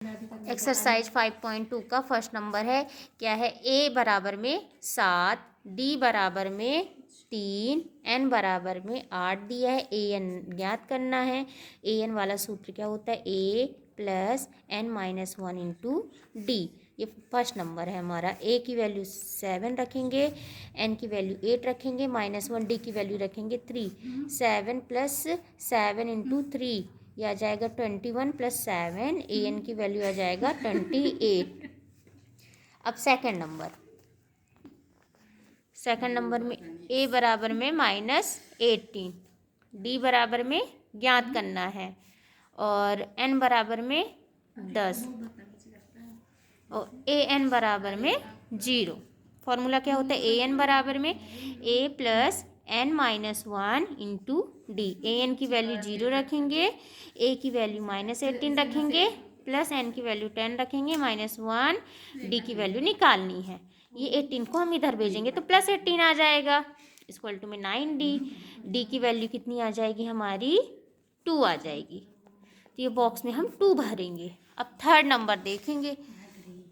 Exercise 5.2 का first number है, क्या है, ए बराबर में 7, डी बराबर में 3, एन बराबर में 8 दिया है। ए एन ज्ञात करना है। ए एन वाला सूत्र क्या होता है, A plus N minus 1 into D. ये फर्स्ट नंबर है हमारा। ए की वैल्यू 7 रखेंगे, एन की वैल्यू 8 रखेंगे, -1 डी की वैल्यू रखेंगे 3। 7 प्लस 7 इंटू 3 ये आ जाएगा 21 प्लस 7, ए एन की वैल्यू आ जाएगा 28। अब सेकंड नंबर में ए बराबर में -18, डी बराबर में ज्ञात करना है, और एन बराबर में 10 और ए एन बराबर में 0। फॉर्मूला क्या होता है, ए एन बराबर में A plus N minus 1 into D. A N की वैल्यू 0 रखेंगे, ए की वैल्यू -18 रखेंगे, प्लस एन की वैल्यू 10 रखेंगे, -1 डी की वैल्यू निकालनी है। ये 18 को हम इधर भेजेंगे तो +18 आ जाएगा, इक्वल टू में 9D। डी की वैल्यू कितनी आ जाएगी हमारी, 2 आ जाएगी। तो ये बॉक्स में हम 2 भरेंगे। अब थर्ड नंबर देखेंगे।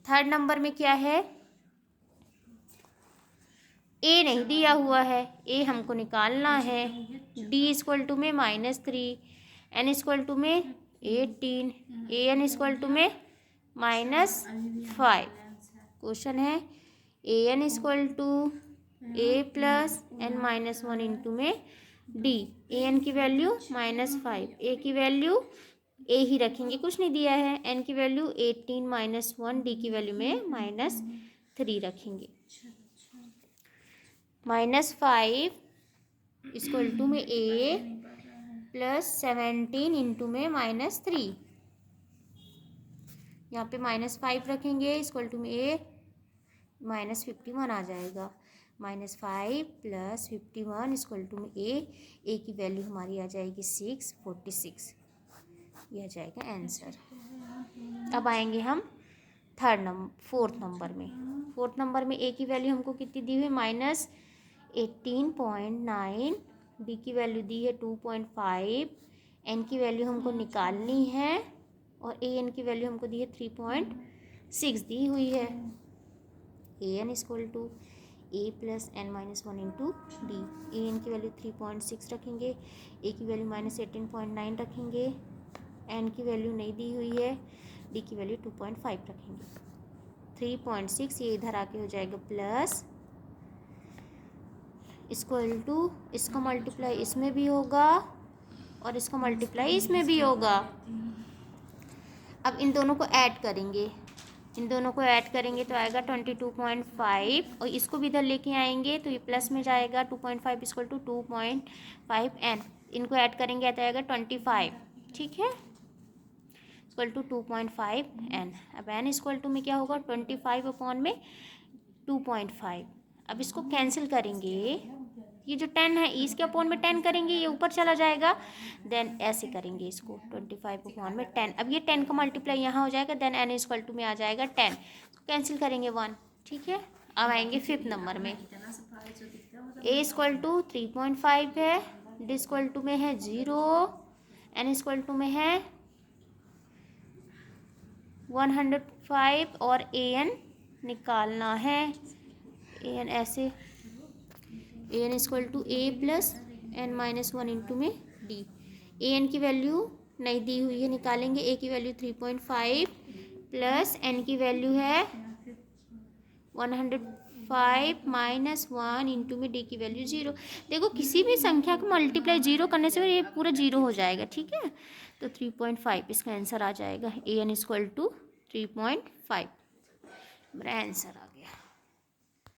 थर्ड नंबर में क्या है, ए नहीं दिया हुआ है, ए हमको निकालना है। डी इक्वल टू में -3, एन इक्वल टू में 18, ए एन इक्वल टू में -5। क्वेश्चन है A N equal to A plus N -1 into में डी। ए एन की वैल्यू -5, ए की वैल्यू ए ही रखेंगे, कुछ नहीं दिया है। एन की वैल्यू 18 -1, डी की वैल्यू में -3 रखेंगे। -5 इक्वल टू में ए प्लस 17 इंटू में -3। यहाँ पे -5 रखेंगे, इक्वल टू में ए -51 आ जाएगा। -5 प्लस 51 इक्वल टू में ए की वैल्यू हमारी आ जाएगी 46। यह आ जाएगा आंसर। अब आएंगे हम फोर्थ नंबर में। फोर्थ नंबर में ए की वैल्यू हमको कितनी दी हुई, -18.9, डी की वैल्यू दी है 2.5, एन की वैल्यू हमको निकालनी है, और ए एन की वैल्यू हमको दी है 3.6 दी हुई है। A N equal to A plus N -1 into D. A N की वैल्यू 3.6 रखेंगे, ए की वैल्यू -18.9 रखेंगे, एन की वैल्यू नहीं दी हुई है, डी की वैल्यू 2.5 रखेंगे। 3.6 ये इधर आके हो जाएगा प्लस, इक्वल टू इसका मल्टीप्लाई इसमें भी होगा और इसका मल्टीप्लाई इसमें भी होगा। अब इन दोनों को ऐड करेंगे, तो आएगा 22.5, और इसको भी इधर लेके आएंगे तो ये प्लस में जाएगा। 2.5 इक्वल टू 2.5 एन, इनको ऐड करेंगे तो आएगा 25, ठीक है, इक्वल टू 2.5 एन। अब एन इक्वल टू में क्या होगा, 25 में 2.5। अब इसको कैंसिल करेंगे, ये जो 10 है इसके अपॉन में 10 करेंगे, ये ऊपर चला जाएगा, देन ऐसे करेंगे इसको 25 में 10। अब ये 10 का मल्टीप्लाई यहाँ हो जाएगा, देन एन इक्वल टू में आ जाएगा 10, कैंसिल करेंगे 1, ठीक है। अब आएंगे फिफ्थ नंबर में। ए इक्वल टू 3.5 है, डी इक्वल टू में है 0, एन इक्वल टू में है 105, और ए एन निकालना है। ए एन ऐसे, A N equal to A plus N -1 into में डी। ए एन की वैल्यू नहीं दी हुई है, निकालेंगे। ए की वैल्यू 3.5 प्लस एन की वैल्यू है 105 -1 इंटू में डी की वैल्यू 0। देखो किसी भी संख्या को मल्टीप्लाई 0 करने से ये पूरा 0 हो जाएगा, ठीक है। तो 3.5 इसका आंसर आ जाएगा। ए एन इक्वल टू 3.5 मेरा आंसर आ